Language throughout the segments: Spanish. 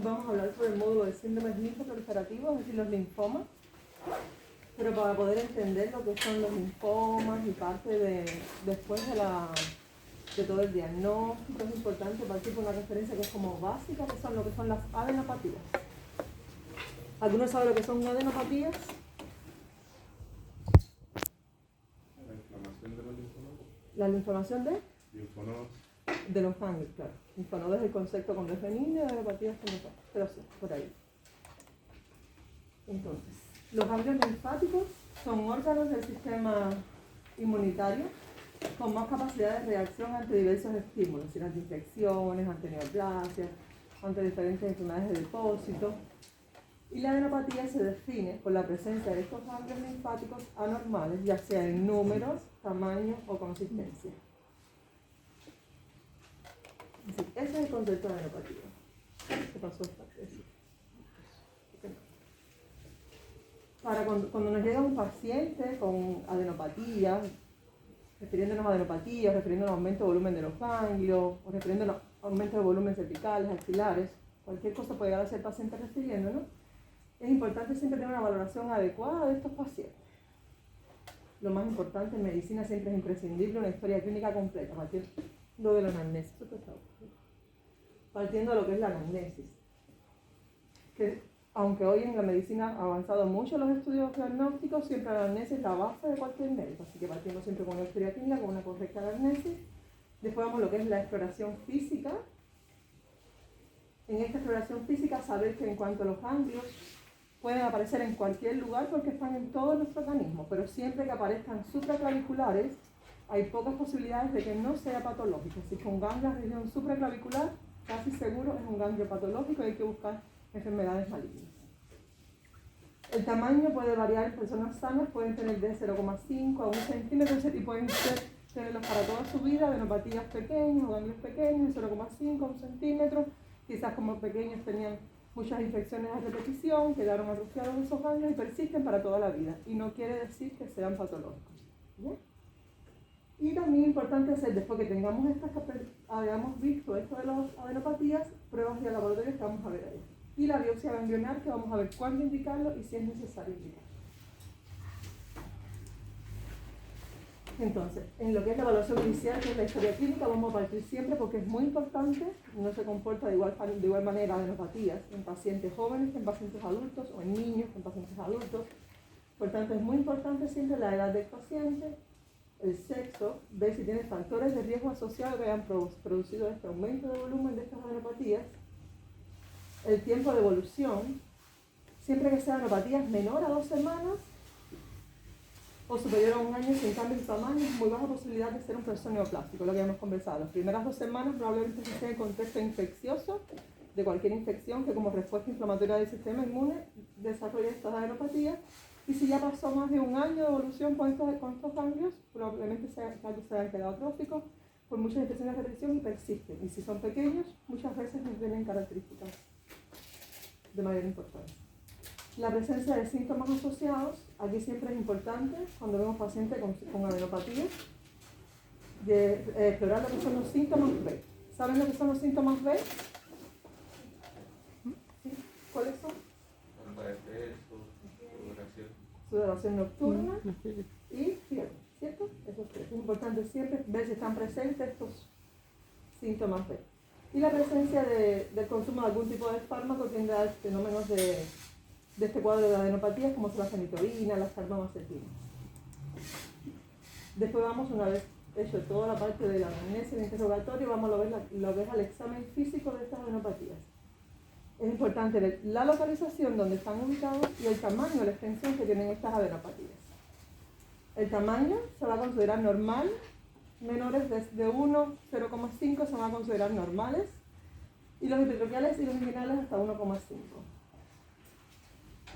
Vamos a hablar sobre el módulo de síndromes linfoproliferativos, es decir, los linfomas. Pero para poder entender lo que son los linfomas y parte después de todo el diagnóstico, es importante partir por una referencia que es como básica, que son lo que son las adenopatías. ¿Alguno sabe lo que son adenopatías? La inflamación de los linfonodos. La inflamación Linfonodos. de los ganglios, claro. Linfonodos es el concepto con femenino y adenopatías con los, pero sí, por ahí. Entonces, los ganglios linfáticos son órganos del sistema inmunitario con más capacidad de reacción ante diversos estímulos, es decir, ante infecciones, ante neoplasias, ante diferentes enfermedades de depósito. Y la adenopatía se define por la presencia de estos ganglios linfáticos anormales, ya sea en números, tamaño o consistencia. Es decir, ese es el concepto de adenopatía. ¿Qué pasó esta vez? Para cuando nos llega un paciente con adenopatía, refiriéndonos a adenopatía, refiriéndonos a aumento de volumen de los ganglios, o refiriéndonos a aumento de volumen cervicales, axilares, cualquier cosa puede llegar a ser el paciente refiriéndonos, es importante siempre tener una valoración adecuada de estos pacientes. Lo más importante en medicina siempre es imprescindible una historia clínica completa, partiendo de la anamnesis. Partiendo de lo que es la anamnesis. Que aunque hoy en la medicina ha avanzado mucho los estudios diagnósticos, siempre la anamnesis es la base de cualquier médico. Así que partimos siempre con una historia clínica, con una correcta anamnesis. Después vamos a lo que es la exploración física. En esta exploración física, saber que en cuanto a los ganglios, pueden aparecer en cualquier lugar porque están en todo nuestro organismo, pero siempre que aparezcan supraclaviculares, hay pocas posibilidades de que no sea patológico. Si con ganglio en región supraclavicular, casi seguro es un ganglio patológico y hay que buscar enfermedades malignas. El tamaño puede variar en personas sanas, pueden tener de 0,5 a 1 centímetro y pueden tenerlos para toda su vida, adenopatías pequeñas o ganglios pequeños, de 0,5 a 1 centímetro. Quizás como pequeños tenían muchas infecciones a repetición, quedaron atrofiados esos ganglios y persisten para toda la vida. Y no quiere decir que sean patológicos. ¿Bien? Y también es importante hacer, después que hayamos visto esto de las adenopatías, pruebas de laboratorio que vamos a ver ahí. Y la biopsia ganglionar, que vamos a ver cuándo indicarlo y si es necesario indicarlo. Entonces, en lo que es la evaluación inicial, que es la historia clínica, vamos a partir siempre porque es muy importante, no se comporta de igual manera adenopatías en pacientes jóvenes que en pacientes adultos o en niños que en pacientes adultos. Por tanto, es muy importante siempre la edad del paciente, el sexo, ver si tiene factores de riesgo asociados que hayan producido este aumento de volumen de estas adenopatías, el tiempo de evolución, siempre que sean adenopatías menor a 2 semanas o superior a 1 año sin cambio de tamaño, es muy baja posibilidad de ser un proceso neoplástico, lo que hemos conversado. Las primeras 2 semanas probablemente se esté en contexto infeccioso de cualquier infección que como respuesta inflamatoria del sistema inmune desarrolle estas adenopatías. Y si ya pasó más de 1 año de evolución con estos ganglios, probablemente se hayan quedado atróficos por muchas infecciones de repetición y persisten. Y si son pequeños, muchas veces no tienen características de mayor importancia. La presencia de síntomas asociados, aquí siempre es importante, cuando vemos pacientes con adenopatía, de explorar lo que son los síntomas B. ¿Saben lo que son los síntomas B? ¿Sí? ¿Cuáles son? Falta de peso, sudoración nocturna y fiebre, ¿cierto? Esos tres. Es importante siempre ver si están presentes estos síntomas B. Y la presencia del consumo de algún tipo de fármaco tiende a fenómenos de este cuadro de adenopatías como son la fenitoína, las carbamazepina. Después vamos, una vez hecho toda la parte de la anamnesis, el interrogatorio, vamos a ver al examen físico de estas adenopatías. Es importante ver la localización donde están ubicados y el tamaño, la extensión que tienen estas adenopatías. El tamaño se va a considerar normal, menores de 1, 0,5 se van a considerar normales y los hipertrofiales y los inguinales hasta 1,5.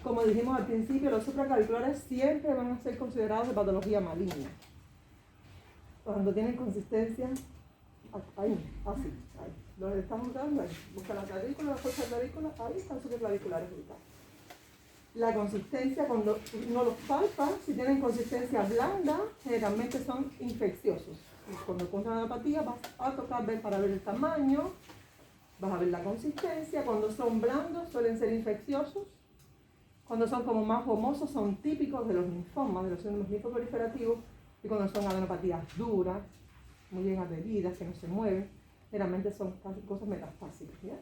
Como dijimos al principio, los supraclaviculares siempre van a ser considerados de patología maligna. Cuando tienen consistencia, ahí, así, ahí. Los estamos dando ahí. Busca la clavícula, la fuerza clavícula, ahí están supraclaviculares ubicados. La consistencia, cuando uno los palpa, si tienen consistencia blanda, generalmente son infecciosos. Y cuando encuentran una apatía, vas a tocar ver para ver el tamaño, Vas a ver la consistencia. Cuando son blandos suelen ser infecciosos. Cuando son como más gomosos son típicos de los linfomas, de los síndromes linfoproliferativos. Y cuando son adenopatías duras, muy bien adheridas, que no se mueven, generalmente son cosas metastásicas, ¿ya?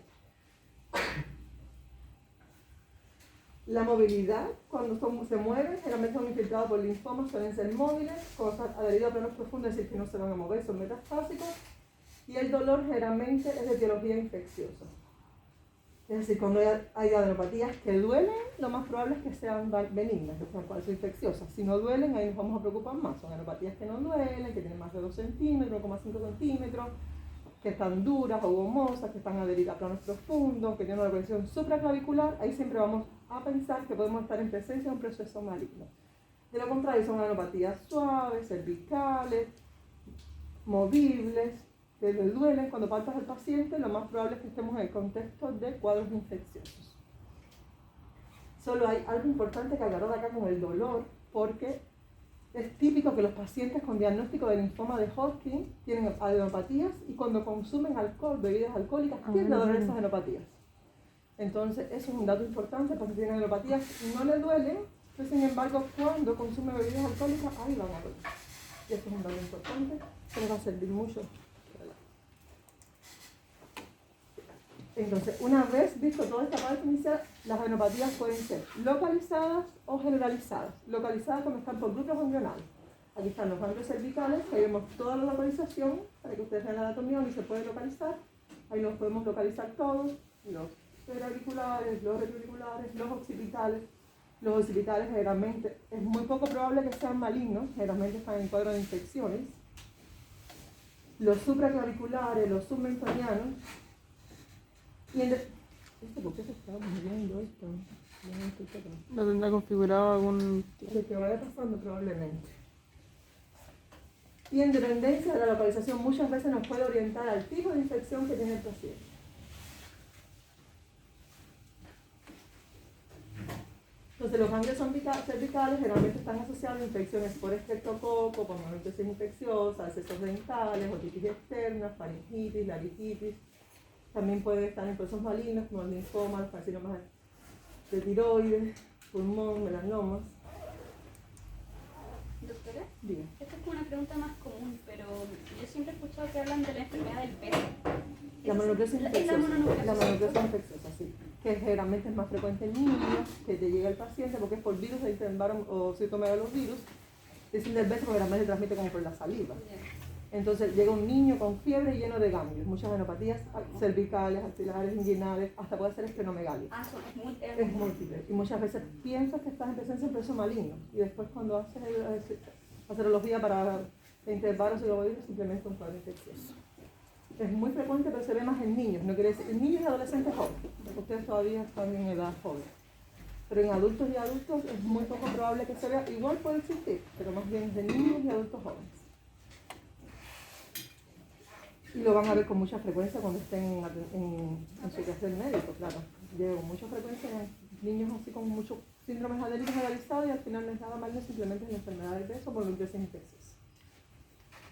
La movilidad, cuando se mueven, generalmente son infiltrados por linfomas, suelen ser móviles, cosas adheridas a planos profundos, es decir, que no se van a mover, son metastásicos. Y el dolor generalmente es de etiología infecciosa. Es decir, cuando hay adenopatías que duelen, lo más probable es que sean benignas, que sean falsas infecciosas. Si no duelen, ahí nos vamos a preocupar más. Son adenopatías que no duelen, que tienen más de 2 centímetros, 1,5 centímetros, que están duras o gomosas, que están adheridas a planos profundos, que tienen una localización supraclavicular. Ahí siempre vamos a pensar que podemos estar en presencia de un proceso maligno. De lo contrario, son adenopatías suaves, cervicales, movibles, que le duelen cuando palpas al paciente, lo más probable es que estemos en el contexto de cuadros infecciosos. Solo hay algo importante que aclarar acá con el dolor, porque es típico que los pacientes con diagnóstico de linfoma de Hodgkin tienen adenopatías y cuando consumen alcohol, bebidas alcohólicas, tienden a doler esas adenopatías. Entonces, eso es un dato importante, porque si tienen adenopatías no le duelen, pero sin embargo, cuando consume bebidas alcohólicas, ahí van a doler. Y eso es un dato importante que nos va a servir mucho. Entonces, una vez visto toda esta parte inicial, las adenopatías pueden ser localizadas o generalizadas. Localizadas cuando están por grupos ganglionales. Aquí están los ganglios cervicales, ahí vemos toda la localización, para que ustedes vean la anatomía donde se puede localizar. Ahí los podemos localizar todos, los periauriculares, los retroauriculares, los occipitales. Los occipitales generalmente es muy poco probable que sean malignos, generalmente están en cuadro de infecciones. Los supraclaviculares, los submentonianos. Y ¿por qué se está moviendo esto? ¿Lo tendrá configurado algún De que vaya pasando probablemente. Y en dependencia de la localización muchas veces nos puede orientar al tipo de infección que tiene el paciente. Entonces los ganglios cervicales generalmente están asociados a infecciones por estreptococo, por mononucleosis infecciosa, accesos dentales, otitis externas, faringitis, laringitis. También pueden estar en procesos malignos como el linfoma, los carcinomas de tiroides, pulmón, melanomas. Doctora, Diga. esta es como una pregunta más común, pero yo siempre he escuchado que hablan de la enfermedad del peso. La mononucleosis ¿Es la infecciosa. mononucleosis? La mononucleosis infecciosa, sí. Que generalmente es más frecuente en niños, que te llega el paciente porque es por virus de Epstein-Barr o citomegalovirus. Dicen del beso porque realmente se transmite como por la saliva. Entonces llega un niño con fiebre lleno de ganglios, muchas adenopatías cervicales, axilares, inguinales, hasta puede ser esplenomegalia. Es múltiple. Y muchas veces piensas que estás en presencia de un proceso maligno. Y después cuando haces la serología para Epstein-Barr o citomegalovirus, simplemente un cuadro infeccioso. Es muy frecuente, pero se ve más en niños. No quiere decir, en niños y adolescentes jóvenes, porque ustedes todavía están en edad joven. Pero en adultos y adultos es muy poco probable que se vea. Igual puede existir, pero más bien es de niños y adultos jóvenes. Y lo van a ver con mucha frecuencia cuando estén en su quehacer médico, claro. Llevo con mucha frecuencia niños así con muchos síndromes adheridos generalizados y al final no es nada malo, simplemente es la enfermedad del peso por nucleosis infecciosa.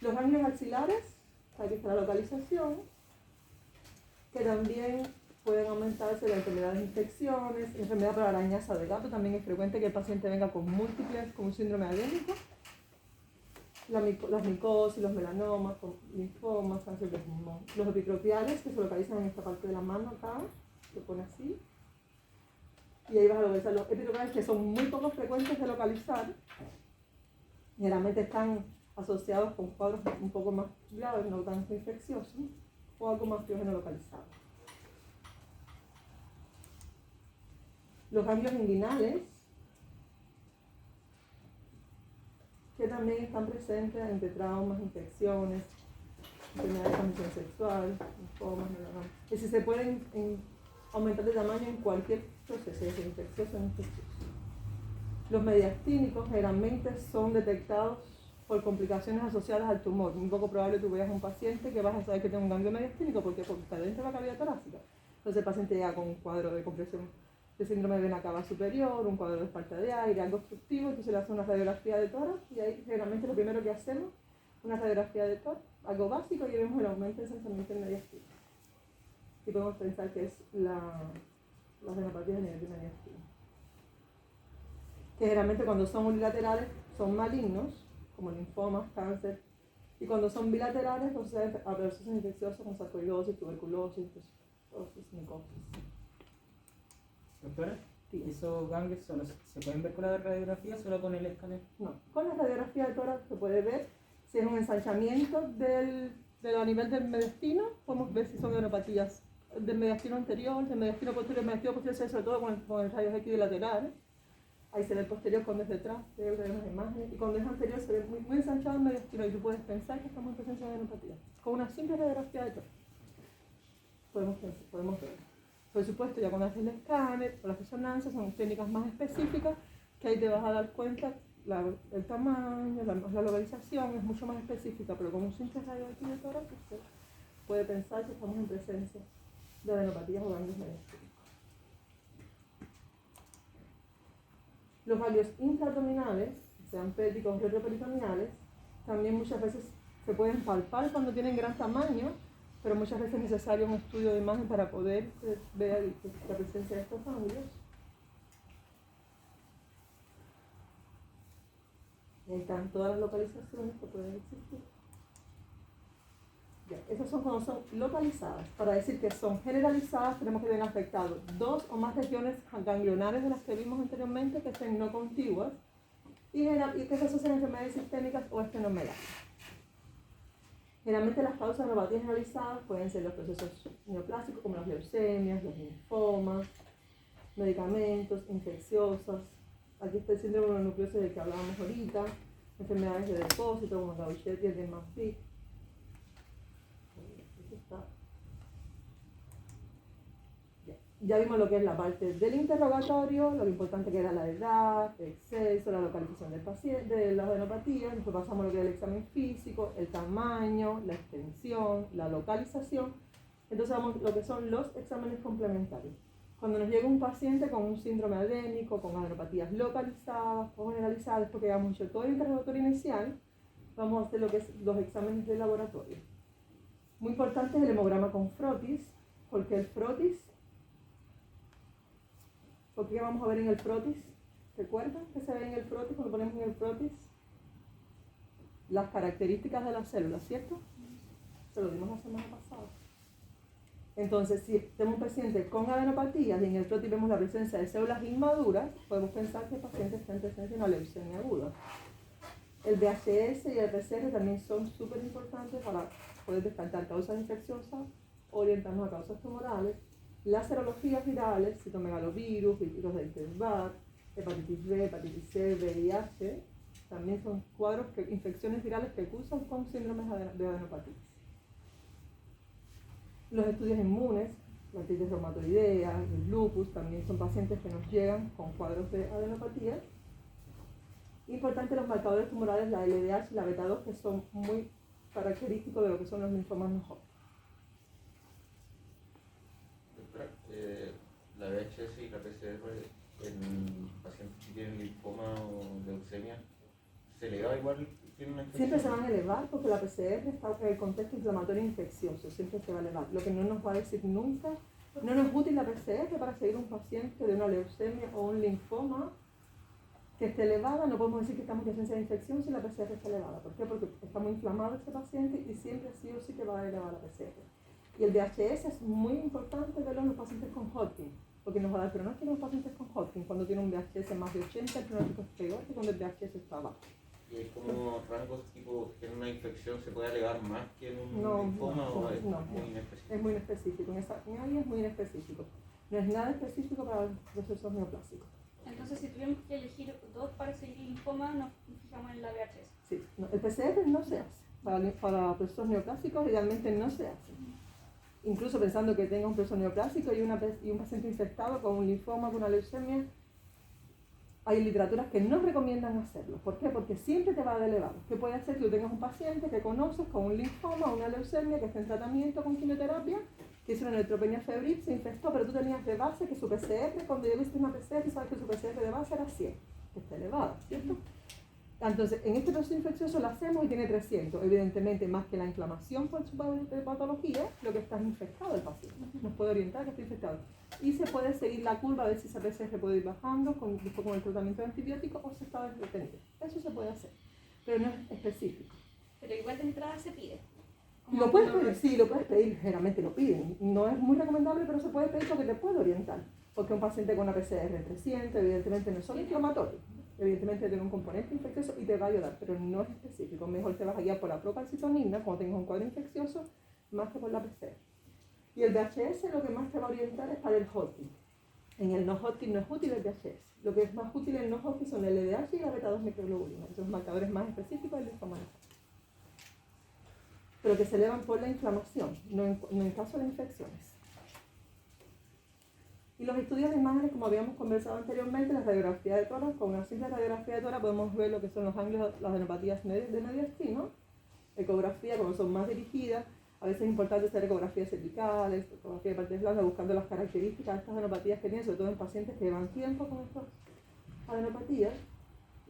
Los ganglios axilares, aquí está la localización, que también pueden aumentarse las enfermedades de infecciones, enfermedad por arañaza de gato, también es frecuente que el paciente venga con múltiples, con un síndrome adénico. Las micosis, los melanomas, linfomas, cáncer de pulmón. Los epitropiales que se localizan en esta parte de la mano acá, se pone así. Y ahí vas a localizar los epitropiales que son muy poco frecuentes de localizar. Generalmente están asociados con cuadros un poco más graves, no tan infecciosos, o algo más piógeno localizado. Los ganglios inguinales, que también están presentes entre traumas, infecciones, enfermedades de transmisión sexual, linfomas, melanomas. Es decir, se pueden aumentar de tamaño en cualquier proceso, desde infeccioso a infeccioso. Los mediastínicos generalmente son detectados por complicaciones asociadas al tumor. Muy poco probable que tú veas a un paciente que vas a saber que tiene un ganglio mediastínico porque está dentro de la cavidad torácica. Entonces el paciente llega con un cuadro de compresión de síndrome de vena cava superior, un cuadro de falta de aire, algo obstructivo, entonces le hace una radiografía de tórax y ahí generalmente lo primero que hacemos, una radiografía de tórax, algo básico y vemos el aumento esencialmente del mediastínico. y podemos pensar que es las adenopatías de nivel de mediastino. Que generalmente cuando son unilaterales son malignos, como linfomas, cáncer, y cuando son bilaterales, entonces a procesos infecciosos como sarcoidosis, tuberculosis, micosis. Doctora, Sí. ¿esos ganglios se pueden ver con la radiografía o solo con el escáner? No, con la radiografía de tórax se puede ver si es un ensanchamiento a nivel del mediastino, podemos ver si son adenopatías del mediastino anterior, del mediastino posterior, sobre todo con el rayos X bilateral. Ahí se ve el posterior cuando es detrás, se ven las imágenes, y cuando es anterior se ve muy ensanchado el mediastino y tú puedes pensar que estamos en presencia de adenopatía. Con una simple radiografía de tórax podemos verlo. Por supuesto, ya cuando haces el escáner o la resonancia son técnicas más específicas que ahí te vas a dar cuenta el tamaño, la localización es mucho más específica, pero con un simple radio aquí de tórax usted puede pensar que estamos en presencia de adenopatías o ganglios mediastínicos. Los ganglios intraabdominales, sean pélvicos o retroperitoneales, también muchas veces se pueden palpar cuando tienen gran tamaño, pero muchas veces es necesario un estudio de imagen para poder ver la presencia de estos ganglios. Y ahí están todas las localizaciones que pueden existir. Ya, esas son cuando son localizadas. Para decir que son generalizadas, tenemos que tener afectado 2 o más regiones ganglionares de las que vimos anteriormente, que estén no contiguas, y que se asocian a enfermedades sistémicas o estenomelales. Generalmente las causas de adenopatías generalizadas pueden ser los procesos neoplásicos como las leucemias, los linfomas, medicamentos, infecciosas. Aquí está el síndrome de mononucleosis del que hablábamos ahorita, enfermedades de depósito como Gaucher y el Denman-Pick. Ya vimos lo que es la parte del interrogatorio, lo importante que era la edad, el sexo, la localización del paciente, de las adenopatías. Después pasamos a lo que es el examen físico, el tamaño, la extensión, la localización. Entonces vamos a lo que son los exámenes complementarios. Cuando nos llega un paciente con un síndrome adénico, con adenopatías localizadas o generalizadas, porque ya hemos hecho todo el interrogatorio inicial, vamos a hacer lo que es los exámenes de laboratorio. Muy importante es el hemograma con frotis, porque el frotis, ¿por qué vamos a ver en el frotis? ¿Recuerdan que se ve en el frotis cuando ponemos en el frotis? Las características de las células, ¿cierto? Se lo dimos la semana pasada. Entonces, si tenemos un paciente con adenopatías y en el frotis vemos la presencia de células inmaduras, podemos pensar que el paciente está en presencia de una leucemia aguda. El VHS y el PCR también son súper importantes para poder descartar causas infecciosas, orientarnos a causas tumorales. Las serologías virales, citomegalovirus, virus de Epstein-Barr, hepatitis B, hepatitis C, VIH, también son cuadros, infecciones virales que cursan con síndromes de adenopatías. Los estudios inmunes, la artritis reumatoidea, el lupus, también son pacientes que nos llegan con cuadros de adenopatía. Importante los marcadores tumorales, la LDH y la beta-2, que son muy característicos de lo que son los linfomas no Hodgkin. La VHS y la PCR en pacientes que tienen linfoma o leucemia, ¿se eleva igual? Siempre se van a elevar porque la PCR está en el contexto inflamatorio infeccioso, siempre se va a elevar. Lo que no nos va a decir nunca, no nos es útil la PCR para seguir un paciente de una leucemia o un linfoma que esté elevada, no podemos decir que estamos en presencia de infección si la PCR está elevada. ¿Por qué? Porque está muy inflamado ese paciente y siempre sí o sí que va a elevar la PCR. Y el VHS es muy importante verlo en los pacientes con Hodgkin, porque nos va a dar pronóstico en los pacientes con Hodgkin. Cuando tiene un VHS más de 80, el pronóstico es peor que cuando el VHS está bajo. ¿Y hay como rangos tipo que en una infección se puede elevar más que en un linfoma o es muy inespecífico? Es muy inespecífico, en esa área es muy inespecífico. No es nada específico para los procesos neoplásicos. Entonces, si tuviéramos que elegir 2 para seguir linfoma, nos fijamos en la VHS. Sí, no, el PCR no se hace. Para procesos neoplásicos idealmente no se hace. Incluso pensando que tenga un proceso neoplásico y un paciente infectado con un linfoma, con una leucemia, hay literaturas que no recomiendan hacerlo. ¿Por qué? Porque siempre te va a dar elevado. ¿Qué puede hacer que tú tengas un paciente que conoces con un linfoma o una leucemia que está en tratamiento con quimioterapia, que hizo una neutropenia febril, se infectó, pero tú tenías de base que su PCR, cuando yo viste una PCR, sabes que su PCR de base era 100, que está elevada, ¿cierto? Entonces, en este proceso infeccioso lo hacemos y tiene 300. Evidentemente, más que la inflamación por su patología, lo que está es infectado el paciente. Nos puede orientar que está infectado. Y se puede seguir la curva a ver si esa PCR puede ir bajando después con el tratamiento de antibióticos o se está detenido. Eso se puede hacer, pero no es específico. Pero igual de entrada se pide. Lo puedes pedir, sí, lo puedes pedir, generalmente lo piden. No es muy recomendable, pero se puede pedir porque te puede orientar. Porque un paciente con una PCR 300, evidentemente no es solo inflamatorio, evidentemente tiene un componente infeccioso y te va a ayudar, pero no es específico. Mejor te vas a guiar por la procalcitonina cuando tengas un cuadro infeccioso, más que por la PCR. Y el VHS lo que más te va a orientar es para el Hodgkin. En el no Hodgkin no es útil el VHS. Lo que es más útil en el no Hodgkin son el LDH y la beta-2 microglobulina, esos marcadores más específicos del linfoma. Pero que se elevan por la inflamación, no en caso de infecciones. Y los estudios de imágenes, como habíamos conversado anteriormente, la radiografía de tórax, con una simple radiografía de tórax podemos ver lo que son los ganglios, las adenopatías de mediastino. Ecografía, como son más dirigidas, a veces es importante hacer ecografías cervicales, ecografía de partes blandas, buscando las características de estas adenopatías que tienen, sobre todo en pacientes que llevan tiempo con estas adenopatías,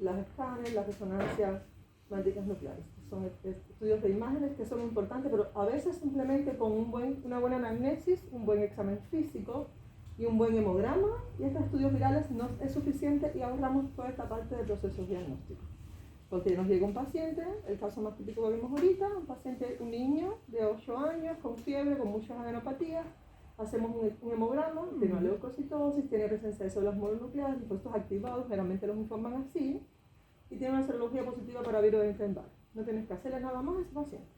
las escáneres, las resonancias magnéticas nucleares. Son estudios de imágenes que son importantes, pero a veces simplemente con una buena anamnesis, un buen examen físico y un buen hemograma, y estos estudios virales no es suficiente y ahorramos toda esta parte del proceso diagnóstico. Porque nos llega un paciente, el caso más típico que vimos ahorita, un niño de 8 años con fiebre, con muchas adenopatías, hacemos un hemograma, tiene una leucocitosis, tiene presencia de células mononucleares, linfocitos activados, generalmente los informan así, y tiene una serología positiva para virus de Epstein-Barr. No tienes que hacerle nada más a ese paciente.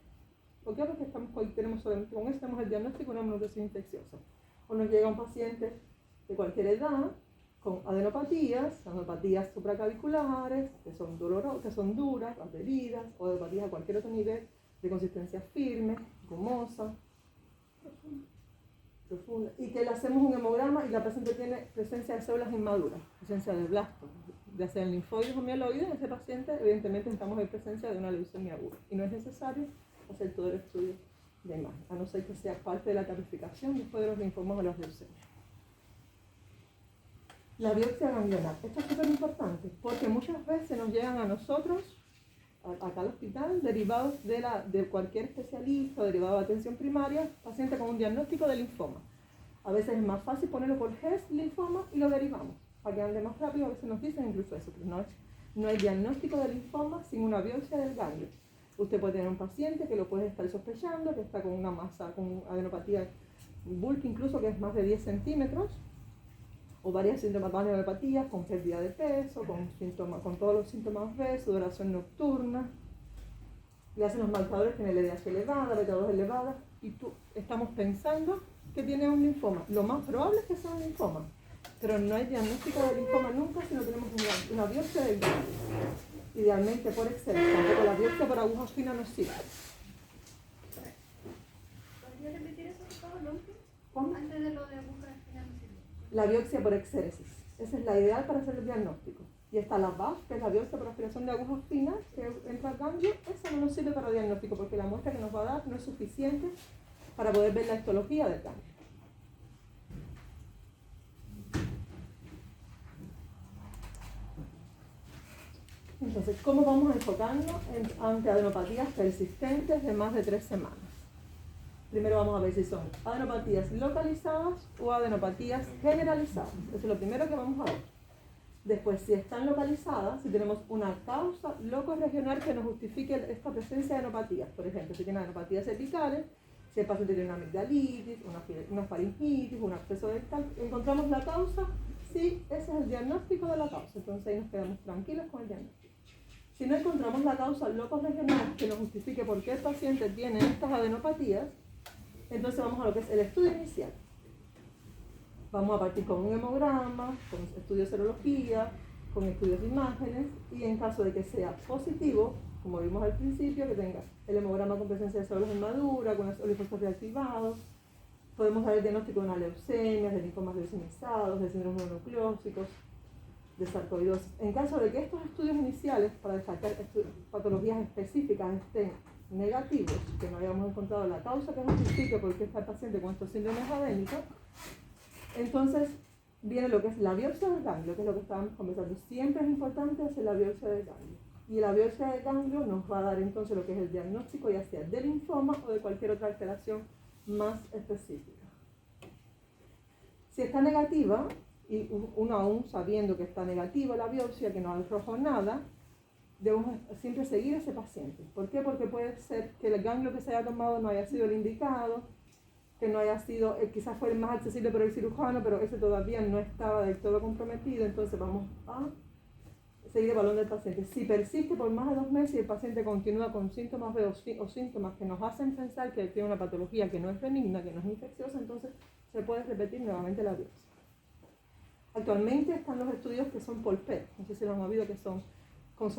¿Por qué? Porque tenemos solamente con eso tenemos el diagnóstico de una mononucleosis infecciosa. O nos llega un paciente de cualquier edad con adenopatías supraclaviculares, que son dolorosas, que son duras, adheridas, o adenopatías a cualquier otro nivel de consistencia firme, gomosa, profunda, y que le hacemos un hemograma y la paciente tiene presencia de células inmaduras, presencia de blastos, ya sean linfoides o mieloides. En ese paciente evidentemente estamos en presencia de una leucemia aguda y no es necesario hacer todo el estudio de imagen, a no ser que sea parte de la tarificación después de los linfomas o las leucemias. La biopsia ganglionar, esto es súper importante porque muchas veces nos llegan a nosotros, acá al hospital, derivados de cualquier especialista, derivado de atención primaria, paciente con un diagnóstico de linfoma. A veces es más fácil ponerlo por GES, linfoma, y lo derivamos. Para que ande más rápido, a veces nos dicen incluso eso, pero no hay diagnóstico de linfoma sin una biopsia del ganglio. Usted puede tener un paciente que lo puede estar sospechando, que está con una masa, con adenopatía bulk incluso, que es más de 10 centímetros, o varias sintomatologías, con pérdida de peso, con todos los síntomas B, sudoración nocturna. Le hacen los marcadores, tiene LDH elevada, beta-2 elevada, y estamos pensando que tiene un linfoma. Lo más probable es que sea un linfoma, pero no hay diagnóstico de linfoma nunca si no tenemos una biopsia del ganglio. Idealmente por Excel, tampoco la biopsia por aguja fina nos sirve. ¿Podría repetir eso, por favor, Lonke? ¿Cómo? Antes de lo de aguja fina no sirve. La biopsia por exéresis. Esa es la ideal para hacer el diagnóstico. Y está la BAF, que es la biopsia por aspiración de agujas finas, que entra al ganglio. Esa no nos sirve para diagnóstico porque la muestra que nos va a dar no es suficiente para poder ver la histología del ganglio. Entonces, ¿cómo vamos a enfocarnos ante adenopatías persistentes de más de 3 semanas? Primero vamos a ver si son adenopatías localizadas o adenopatías generalizadas. Eso es lo primero que vamos a ver. Después, si están localizadas, si tenemos una causa locorregional que nos justifique esta presencia de adenopatías. Por ejemplo, si tiene adenopatías epicales, si el paciente tiene una amigdalitis, una faringitis, un absceso dental, encontramos la causa. Sí, ese es el diagnóstico de la causa. Entonces ahí nos quedamos tranquilos con el diagnóstico. Si no encontramos la causa locorregional que nos justifique por qué el paciente tiene estas adenopatías, entonces vamos a lo que es el estudio inicial. Vamos a partir con un hemograma, con estudios de serología, con estudios de imágenes, y en caso de que sea positivo, como vimos al principio, que tenga el hemograma con presencia de células inmaduras, con los linfocitos reactivados, podemos dar el diagnóstico de una leucemia, de linfomas leucemizados, de síndromes mononucleósicos, de sarcoidosis. En caso de que estos estudios iniciales para descartar patologías específicas estén negativos, que no hayamos encontrado la causa que justifique por qué está el paciente con estos síndromes adénicos, entonces viene lo que es la biopsia del ganglio, que es lo que estábamos conversando. Siempre es importante hacer la biopsia del ganglio. Y la biopsia de ganglio nos va a dar entonces lo que es el diagnóstico, ya sea de linfoma o de cualquier otra alteración más específica. Si está negativa, y uno aún sabiendo que está negativa la biopsia, que no arrojó nada, debemos siempre seguir a ese paciente. ¿Por qué? Porque puede ser que el ganglio que se haya tomado no haya sido el indicado, que no haya sido, quizás fue el más accesible por el cirujano, pero ese todavía no estaba del todo comprometido, entonces vamos a seguir evaluando al paciente. Si persiste por más de 2 meses y el paciente continúa con síntomas o síntomas que nos hacen pensar que tiene una patología que no es benigna, que no es infecciosa, entonces se puede repetir nuevamente la biopsia. Actualmente están los estudios que son por PET, no sé si lo han oído, que son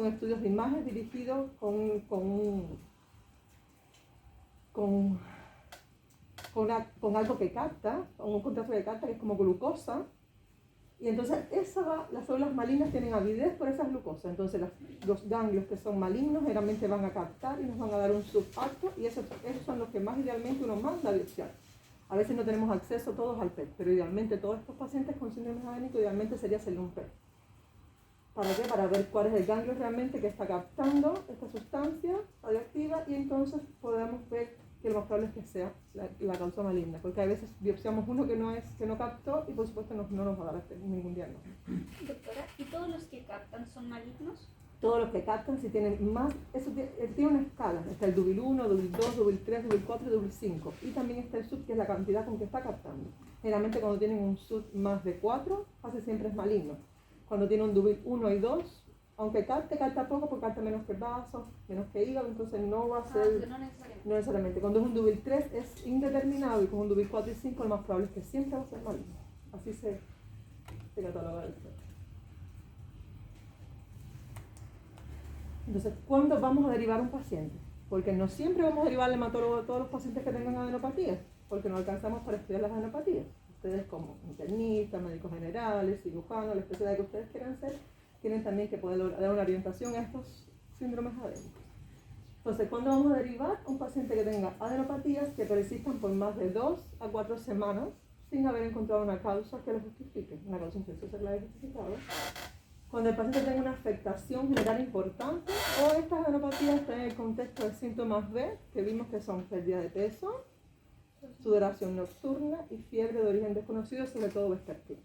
estudios de imagen dirigidos con algo que capta, con un contraste que capta, que es como glucosa, y entonces las células malignas tienen avidez por esa glucosa, entonces los ganglios que son malignos generalmente van a captar y nos van a dar un subacto, y esos son los que más idealmente uno manda a biopsiar. A veces no tenemos acceso todos al PET, pero idealmente todos estos pacientes con síndrome adénico idealmente sería hacerle un PET. ¿Para qué? Para ver cuál es el ganglio realmente que está captando esta sustancia radioactiva, y entonces podemos ver que lo más probable es que sea la causa maligna, porque a veces biopsiamos uno que no captó y por supuesto no nos va a dar ningún diagnóstico. Doctora, ¿y todos los que captan son malignos? Todos los que captan, si tienen más, eso tiene una escala, está el Dubil 1, Dubil 2, Dubil 3, Dubil 4 y Dubil 5, y también está el SUB, que es la cantidad con que está captando. Generalmente cuando tienen un SUB más de 4, casi siempre es maligno. Cuando tiene un Dubil 1 y 2, aunque capta poco, porque capta menos que vaso, menos que hígado, entonces no va a ser, no necesariamente. Cuando es un Dubil 3 es indeterminado, y con un Dubil 4 y 5 lo más probable es que siempre va a ser maligno. Así se cataloga esto. Entonces, ¿cuándo vamos a derivar a un paciente? Porque no siempre vamos a derivar al hematólogo a todos los pacientes que tengan adenopatías, porque no alcanzamos para estudiar las adenopatías. Ustedes como internistas, médicos generales, cirujanos, la especialidad que ustedes quieran ser, tienen también que poder dar una orientación a estos síndromes adénicos. Entonces, ¿cuándo vamos a derivar a un paciente que tenga adenopatías que persistan por más de 2 a 4 semanas sin haber encontrado una causa que lo justifique, una causa infecciosa que la haya justificado? Cuando el paciente tenga una afectación general importante, o estas adenopatías están en el contexto de síntomas B, que vimos que son pérdida de peso, sudoración nocturna y fiebre de origen desconocido, sobre todo vespertina.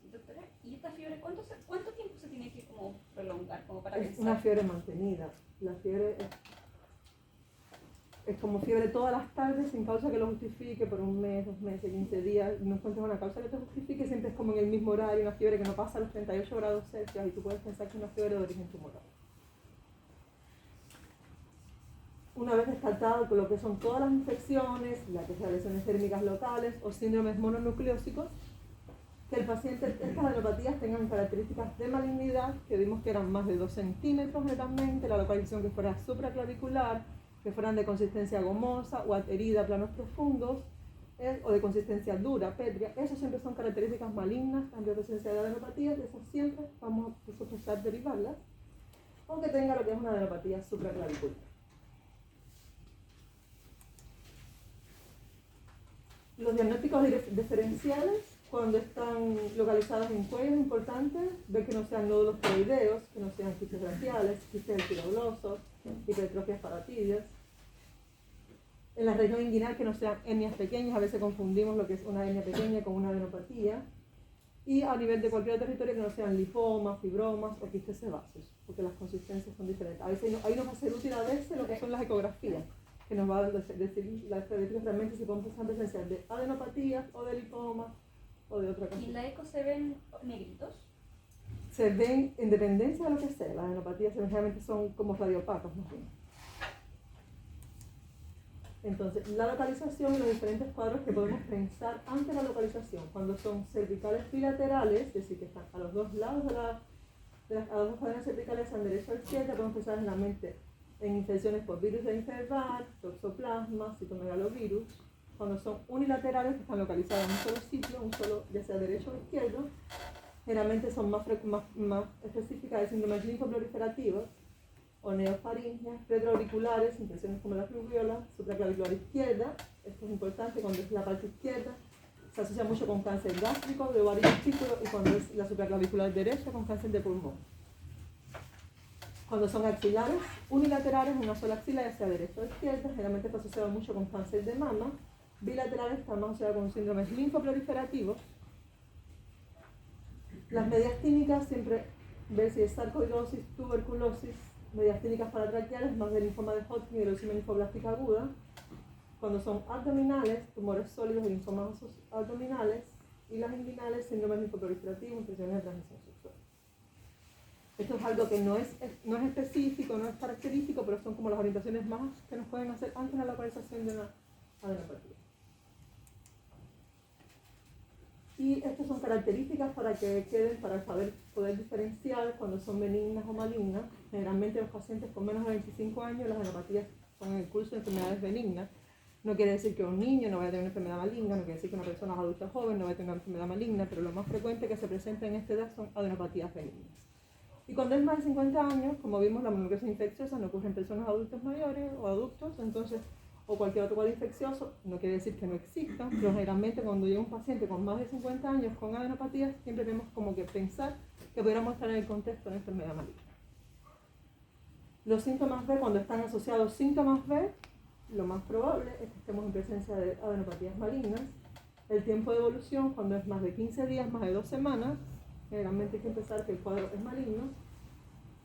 Doctora, ¿y esta fiebre cuánto tiempo se tiene que como prolongar como para Es una fiebre mantenida. La fiebre es como fiebre todas las tardes sin causa que lo justifique por 1 mes, 2 meses, 15 días, no encuentras una causa que te justifique, siempre es como en el mismo horario, una fiebre que no pasa a los 38 grados Celsius, y tú puedes pensar que es una fiebre de origen tumoral. Una vez descartado con lo que son todas las infecciones, las que sean lesiones térmicas locales o síndromes mononucleósicos, que el paciente, estas adenopatías tengan características de malignidad, que vimos que eran más de 2 centímetros netamente, la localización que fuera supraclavicular, que fueran de consistencia gomosa o adherida a planos profundos, o de consistencia dura, pétrea. Esas siempre son características malignas ante presencia de adenopatías, esas siempre vamos a sospechar derivarlas, aunque tenga lo que es una adenopatía supraclavicular. Los diagnósticos diferenciales, cuando están localizados en cuello, es importante ver que no sean nódulos tiroideos, que no sean quistes braquiales, quistes tiroidosos, hipertrofias parotidias. En la región inguinal, que no sean hernias pequeñas, a veces confundimos lo que es una hernia pequeña con una adenopatía. Y a nivel de cualquier territorio, que no sean lipomas, fibromas o quistes sebáceos, porque las consistencias son diferentes. A veces ahí nos va a ser útil a veces lo que son las ecografías, que nos va a decir las características realmente si podemos empezar a presenciar de adenopatías o de lipomas o de otra cosa. ¿Y en la eco se ven negritos? Se ven en dependencia de lo que sea. Las adenopatías generalmente son como radiopacas, más bien. Entonces, la localización y los diferentes cuadros que podemos pensar ante la localización, cuando son cervicales bilaterales, es decir, que están a los 2 lados a las dos cadenas cervicales, a derecha o izquierda, podemos pensar en la mente en infecciones por virus de Intervar, toxoplasma, citomegalovirus. Cuando son unilaterales, que están localizadas en un solo sitio, ya sea derecho o izquierdo, generalmente son más específicas de síndromes linfoproliferativos o neofaringias, retroauriculares, infecciones como la fluviola, supraclavicular izquierda. Esto es importante cuando es la parte izquierda. Se asocia mucho con cáncer gástrico, de ovario y testículo, y cuando es la supraclavicular derecha con cáncer de pulmón. Cuando son axilares unilaterales, una sola axila, ya sea derecha o izquierda, generalmente está asociado mucho con cáncer de mama. Bilaterales están más asociados con síndromes linfoproliferativos. Las medias clínicas, siempre ver si es sarcoidosis, tuberculosis, medias clínicas paratraqueales, más de linfoma de Hodgkin y leucemia linfoblástica aguda. Cuando son abdominales, tumores sólidos y linfomas abdominales. Y las inguinales, síndromes linfoproliferativos, infecciones de transmisión sexual. Esto es algo que no es específico, no es característico, pero son como las orientaciones más que nos pueden hacer antes de la localización de una adenopatía. Y estas son características para que queden, para poder diferenciar cuando son benignas o malignas. Generalmente los pacientes con menos de 25 años, las adenopatías son en el curso de enfermedades benignas. No quiere decir que un niño no vaya a tener una enfermedad maligna, no quiere decir que una persona adulta joven no vaya a tener una enfermedad maligna, pero lo más frecuente que se presenta en esta edad son adenopatías benignas. Y cuando es más de 50 años, como vimos, la mononucleosis infecciosa no ocurre en personas adultos mayores o adultos, entonces, o cualquier otro cuadro infeccioso, no quiere decir que no existan, pero generalmente cuando llega un paciente con más de 50 años con adenopatías, siempre tenemos como que pensar que pudiéramos estar en el contexto de una enfermedad maligna. Los síntomas B, cuando están asociados síntomas B, lo más probable es que estemos en presencia de adenopatías malignas. El tiempo de evolución, cuando es más de 15 días, más de 2 semanas, generalmente hay que empezar que el cuadro es maligno.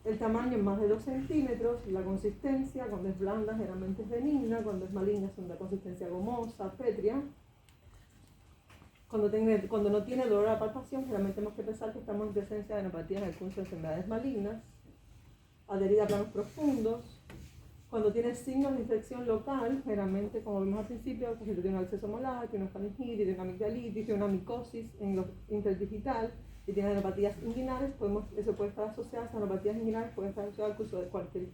El tamaño es más de 2 centímetros, la consistencia, cuando es blanda, generalmente es benigna, cuando es maligna, es una consistencia gomosa, pétrea. Cuando no tiene dolor a la palpación, generalmente tenemos que pensar que estamos en presencia de adenopatías en el curso de enfermedades malignas. Adherida a planos profundos. Cuando tiene signos de infección local, generalmente, como vimos al principio, el paciente tiene un absceso molar, tiene una faringitis, tiene una amigdalitis, tiene una micosis en los interdigital y tiene adenopatías inguinales, eso puede estar asociado, esas adenopatías inguinales pueden estar asociadas al curso de cualquier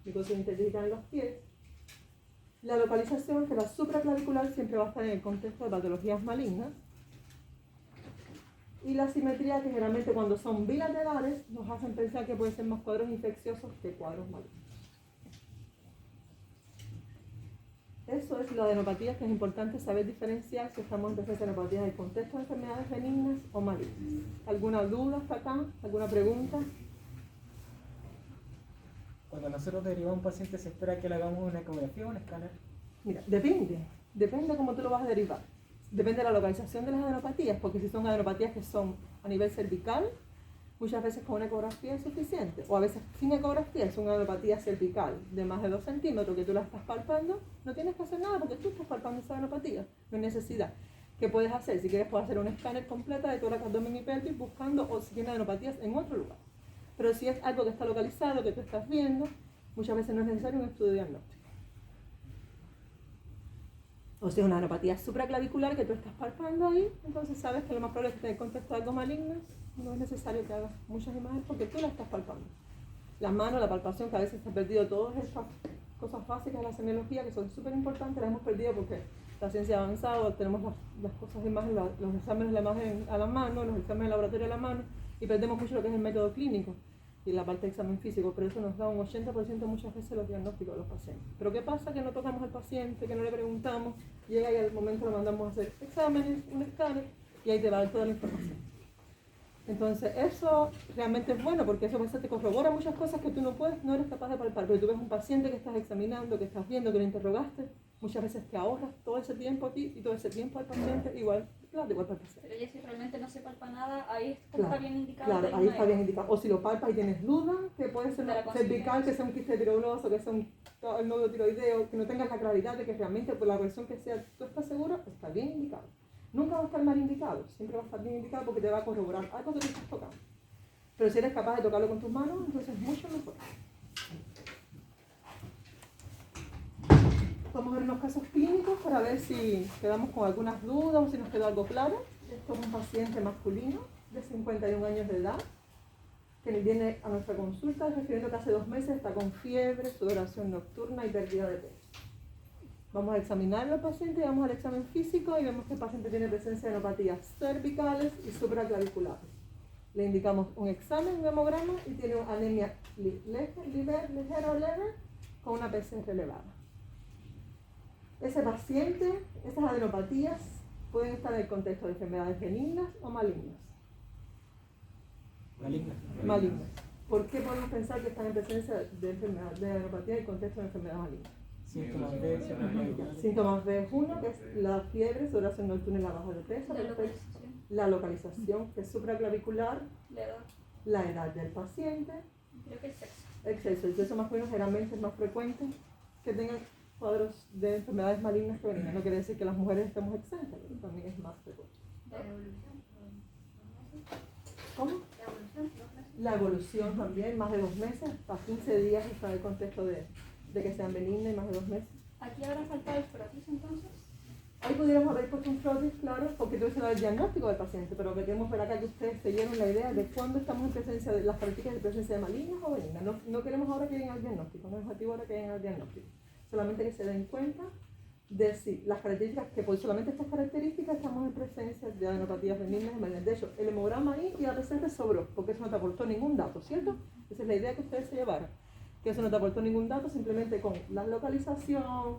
micosis interdigital en los pies. La localización, que la supraclavicular siempre va a estar en el contexto de patologías malignas. Y la simetría, que generalmente cuando son bilaterales, nos hacen pensar que pueden ser más cuadros infecciosos que cuadros malignos. Eso es la adenopatía, que es importante saber diferenciar si estamos en presencia de adenopatías en el contexto de enfermedades benignas o malignas. ¿Alguna duda hasta acá? ¿Alguna pregunta? Cuando nosotros derivamos a un paciente, ¿se espera que le hagamos una ecografía o un escáner? Mira, depende cómo tú lo vas a derivar. Depende de la localización de las adenopatías, porque si son adenopatías que son a nivel cervical, muchas veces con una ecografía es suficiente, o a veces sin ecografía, es una adenopatía cervical de más de 2 centímetros que tú la estás palpando, no tienes que hacer nada porque tú estás palpando esa adenopatía, no hay necesidad. ¿Qué puedes hacer? Si quieres, puedes hacer un escáner completa de tórax, abdomen y pelvis buscando o si tiene adenopatías en otro lugar. Pero si es algo que está localizado, que tú estás viendo, muchas veces no es necesario un estudio diagnóstico. O si es una adenopatía supraclavicular que tú estás palpando ahí, entonces sabes que lo más probable es que esté en el contexto de algo maligno. No es necesario que hagas muchas imágenes porque tú la estás palpando. La mano, la palpación, que a veces se ha perdido todas estas cosas básicas de la semiología que son súper importantes, las hemos perdido porque la ciencia ha avanzado, tenemos las cosas de imagen, los exámenes de la imagen a la mano, los exámenes de laboratorio a la mano y perdemos mucho lo que es el método clínico y la parte de examen físico, pero eso nos da un 80% muchas veces los diagnósticos de los pacientes. Pero ¿qué pasa? Que no tocamos al paciente, que no le preguntamos, llega y al momento lo mandamos a hacer exámenes, un escáner y ahí te va a dar toda la información. Entonces eso realmente es bueno porque eso te corrobora muchas cosas que tú no eres capaz de palpar, pero tú ves un paciente que estás examinando, que estás viendo, que lo interrogaste, muchas veces te ahorras todo ese tiempo a ti y todo ese tiempo al paciente igual para el paciente. Pero ya si realmente no se palpa nada, ahí es como Claro, está bien indicado. claro, ahí está bien indicado. O si lo palpas y tienes duda, que puede ser cervical, que sea un quiste tiroidoso, que sea un nódulo tiroideo, que no tengas la claridad de que realmente por la versión que sea, tú estás seguro, está bien indicado. Nunca va a estar mal indicado, siempre va a estar bien indicado porque te va a corroborar algo que tú estás tocando. Pero si eres capaz de tocarlo con tus manos, entonces es mucho mejor. Vamos a ver unos casos clínicos para ver si quedamos con algunas dudas o si nos quedó algo claro. Esto es un paciente masculino de 51 años de edad que viene a nuestra consulta refiriendo que hace 2 meses está con fiebre, sudoración nocturna y pérdida de peso. Vamos a examinar al paciente y vamos al examen físico y vemos que el paciente tiene presencia de adenopatías cervicales y supraclaviculares. Le indicamos un examen, un hemograma y tiene anemia ligera o leve con una PCR elevada. Ese paciente, esas adenopatías pueden estar en el contexto de enfermedades benignas o malignas. Maligna. Malignas. ¿Por qué podemos pensar que están en presencia de enfermedad, de adenopatía en el contexto de enfermedad maligna? Síntomas de Síntomas de uno, que es la fiebre, sudoración nocturna y la baja de peso. La localización, La localización, que es supraclavicular, la edad, la edad del paciente, creo que el sexo. el sexo masculino generalmente es más frecuente que tengan cuadros de enfermedades malignas que benignas. No quiere decir que las mujeres estemos exentas, pero también es más frecuente. La evolución. ¿Cómo? La evolución, 2 meses. La evolución también, más de 2 meses, hasta 15 días está en el contexto de que sean benignas y más de 2 meses. Aquí habrá faltado el frotis entonces. Ahí pudiéramos haber puesto un frotis, claro, porque tú el diagnóstico del paciente, pero que queremos ver acá que ustedes se dieron la idea de cuándo estamos en presencia de las características de presencia de malignas o benignas. No queremos ahora que lleguen al diagnóstico, no es objetivo ahora que lleguen al diagnóstico. Solamente que se den cuenta de si las características, que por solamente estas características estamos en presencia de adenopatías benignas y malignas. De hecho, el hemograma ahí y la PCR sobró, porque eso no te aportó ningún dato, ¿cierto? Esa es la idea que ustedes se llevaron, que eso no te aportó ningún dato, simplemente con la localización,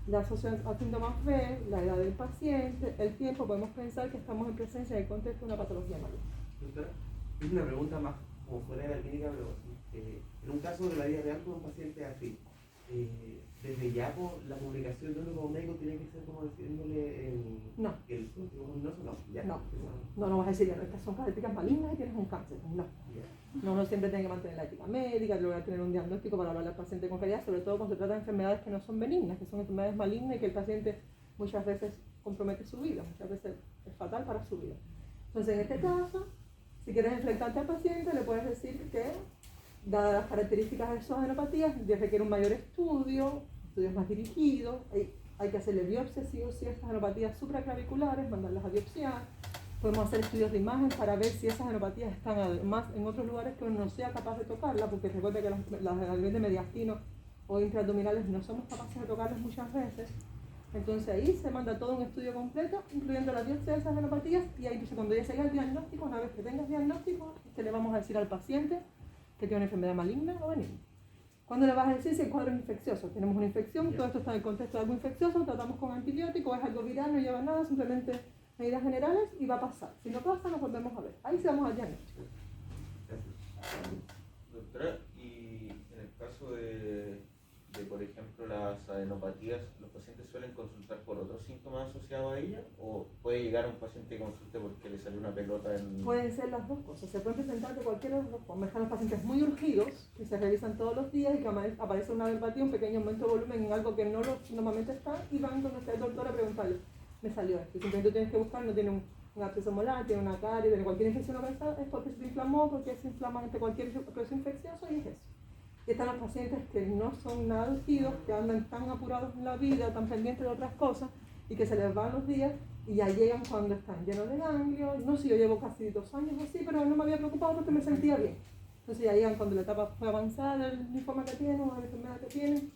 la asociación a síntomas B, la edad del paciente, el tiempo, podemos pensar que estamos en presencia del contexto de una patología maligna. Doctora, es una pregunta más como fuera de la clínica, pero en un caso de la vida real con un paciente así, desde ya la comunicación de uno como médico tiene que ser como diciéndole No. el ya. No vas a decir, estas son características malignas y tienes un cáncer. No. No siempre tiene que mantener la ética médica, lograr tener un diagnóstico para hablar al paciente con calidad, sobre todo cuando se trata de enfermedades que no son benignas, que son enfermedades malignas y que el paciente muchas veces compromete su vida, muchas veces es fatal para su vida. Entonces, en este caso, si quieres enfrentarte al paciente, le puedes decir que, dadas las características de sus adenopatías, requiere un mayor estudios más dirigidos, hay que hacerle biopsias sí o sí a estas adenopatías supraclaviculares, mandarlas a biopsiar. Podemos hacer estudios de imagen para ver si esas adenopatías están además en otros lugares que uno no sea capaz de tocarlas, porque recuerda que las a nivel de mediastino o intraabdominales no somos capaces de tocarlas muchas veces. Entonces ahí se manda todo un estudio completo, incluyendo la biopsia de esas adenopatías, y ahí entonces cuando ya se llega el diagnóstico, una vez que tengas diagnóstico, le vamos a decir al paciente que tiene una enfermedad maligna o benigna. ¿Cuándo le vas a decir si el cuadro es infeccioso? Tenemos una infección, todo esto está en el contexto de algo infeccioso, tratamos con antibióticos, es algo viral, no lleva nada, simplemente medidas generales y va a pasar. Si no pasa, nos volvemos a ver. Ahí sí vamos al diagnóstico. Doctora, y en el caso de, por ejemplo, las adenopatías, ¿los pacientes suelen consultar por otros síntomas asociados a ella? ¿O puede llegar un paciente que consulte porque le salió una pelota en...? Pueden ser las dos cosas. Se pueden presentar de cualquiera de las dos formas. Están los pacientes muy urgidos, que se revisan todos los días y que aparece una adenopatía, un pequeño aumento de volumen en algo que no normalmente está, y van con el doctor a preguntarle, me salió esto. Y simplemente tú tienes que buscar, no tiene un absceso molar, tiene una caries, tiene cualquier infección local, es porque se inflamó, porque se inflama ante cualquier proceso infeccioso, y es eso. Y están los pacientes que no son nada urgidos, que andan tan apurados en la vida, tan pendientes de otras cosas, y que se les van los días y ya llegan cuando están llenos de ganglios. No sé, yo llevo casi 2 años así, pero no me había preocupado porque me sentía bien. Entonces ya llegan cuando la etapa fue avanzada del linfoma que tienen o de la enfermedad que tienen,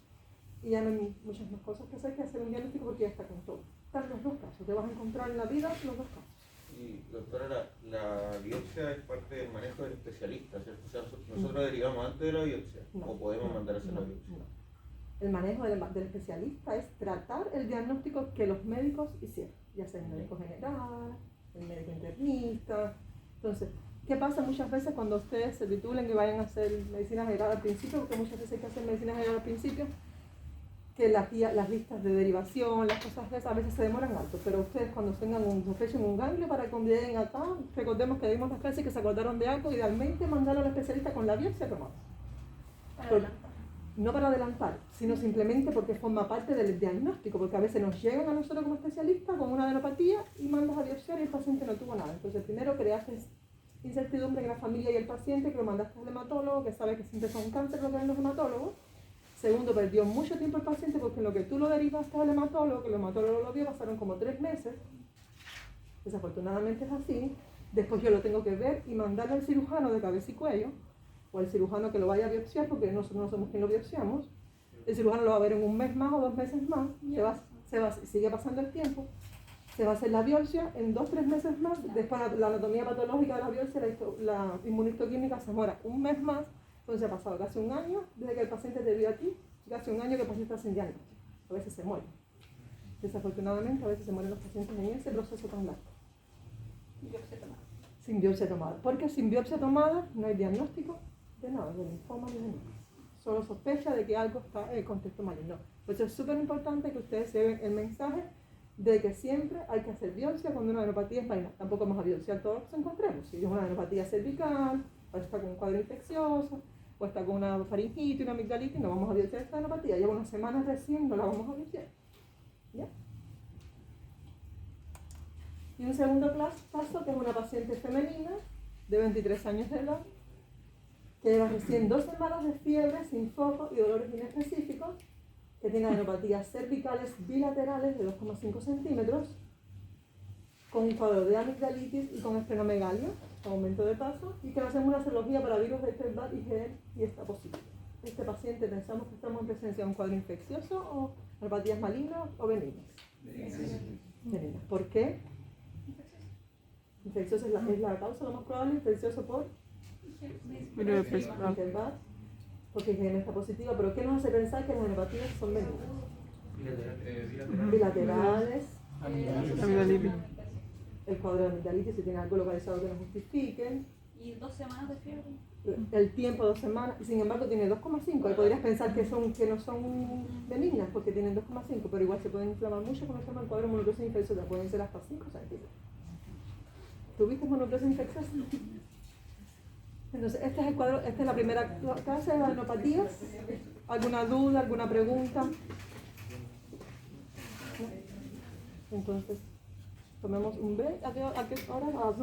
y ya no hay muchas más cosas que hacer que hacer un diagnóstico porque ya está con todo. Están los dos casos, te vas a encontrar en la vida los dos casos. Y doctora, la biopsia es parte del manejo del especialista, ¿cierto? O sea, nosotros derivamos antes de la biopsia, o podemos mandar a hacer la biopsia. No. El manejo del especialista es tratar el diagnóstico que los médicos hicieron, ya sea el médico general, el médico internista. Entonces, ¿qué pasa muchas veces cuando ustedes se titulen y vayan a hacer medicina general al principio? Porque muchas veces hay que hacer medicina general al principio, que las listas de derivación, las cosas de esas a veces se demoran alto, pero ustedes cuando tengan sospechen un ganglio para que cuando lleguen acá, recordemos que dimos las clases que se acordaron de algo, idealmente mandarlo al especialista con la biopsia tomada. No para adelantar, sino simplemente porque forma parte del diagnóstico, porque a veces nos llegan a nosotros como especialistas con una adenopatía y mandas a biopsiar y el paciente no tuvo nada. Entonces primero creaste incertidumbre en la familia y el paciente, que lo mandaste al hematólogo, que sabe que siempre son cáncer lo que ven los hematólogos. Segundo, perdió mucho tiempo el paciente porque en lo que tú lo derivaste al hematólogo, que el hematólogo lo vio, pasaron como 3 meses. Desafortunadamente es así. Después yo lo tengo que ver y mandarle al cirujano de cabeza y cuello, o al cirujano que lo vaya a biopsiar, porque nosotros no somos quien lo biopsiamos. El cirujano lo va a ver en 1 mes más o 2 meses más. Sigue pasando el tiempo. Se va a hacer la biopsia en 2-3 meses más. Después la anatomía patológica de la biopsia, la inmunistoquímica se demora 1 mes más. Entonces ha pasado casi 1 año desde que el paciente te vio a ti, casi 1 año que el paciente está sin diagnóstico. A veces se muere. Desafortunadamente, a veces se mueren los pacientes en ese proceso tan largo. Biopsia tomada. Sin biopsia tomada. Porque sin biopsia tomada no hay diagnóstico, De nada, de linfoma ni de nada. Solo sospecha de que algo está en el contexto maligno. Por eso es súper importante que ustedes lleven el mensaje de que siempre hay que hacer biopsia cuando una adenopatía es maligna. Tampoco vamos a biopsiar todo lo que nos encontremos. Si es una adenopatía cervical, o está con un cuadro infeccioso, o está con una faringitis, una amigdalitis, no vamos a biopsiar esta adenopatía. Lleva unas semanas recién, no la vamos a biopsiar. ¿Ya? Y un segundo paso, que es una paciente femenina de 23 años de edad, que lleva recién 2 semanas de fiebre sin foco y dolores inespecíficos, que tiene adenopatías cervicales bilaterales de 2,5 centímetros, con un cuadro de amigdalitis y con esplenomegalia, aumento de paso, y que le hacemos una serología para virus de Epstein-Barr y IgM y está positivo. Este paciente pensamos que estamos en presencia de un cuadro infeccioso o adenopatías malignas o benignas. Benignas. ¿Por qué? Infeccioso es la causa, lo más probable, infeccioso por Epstein-Barr, porque IgM está positiva, pero ¿qué nos hace pensar que las adenopatías son benignas? Bilaterales, Amigdalitis. el cuadro de amigdalitis, si tiene algo localizado que nos justifique, ¿Y 2 semanas de fiebre? el tiempo 2 semanas, y sin embargo tiene 2,5, ahí podrías pensar que no son benignas porque tienen 2,5, pero igual se pueden inflamar mucho con el cuadro de monocrosis infecciosa, pueden ser hasta 5 centímetros. ¿Tuviste monocrosis infecciosa? Entonces, este es el cuadro, esta es la primera clase de adenopatías. ¿Alguna duda, alguna pregunta? ¿No? Entonces, tomemos un break. ¿A qué hora? A las 9.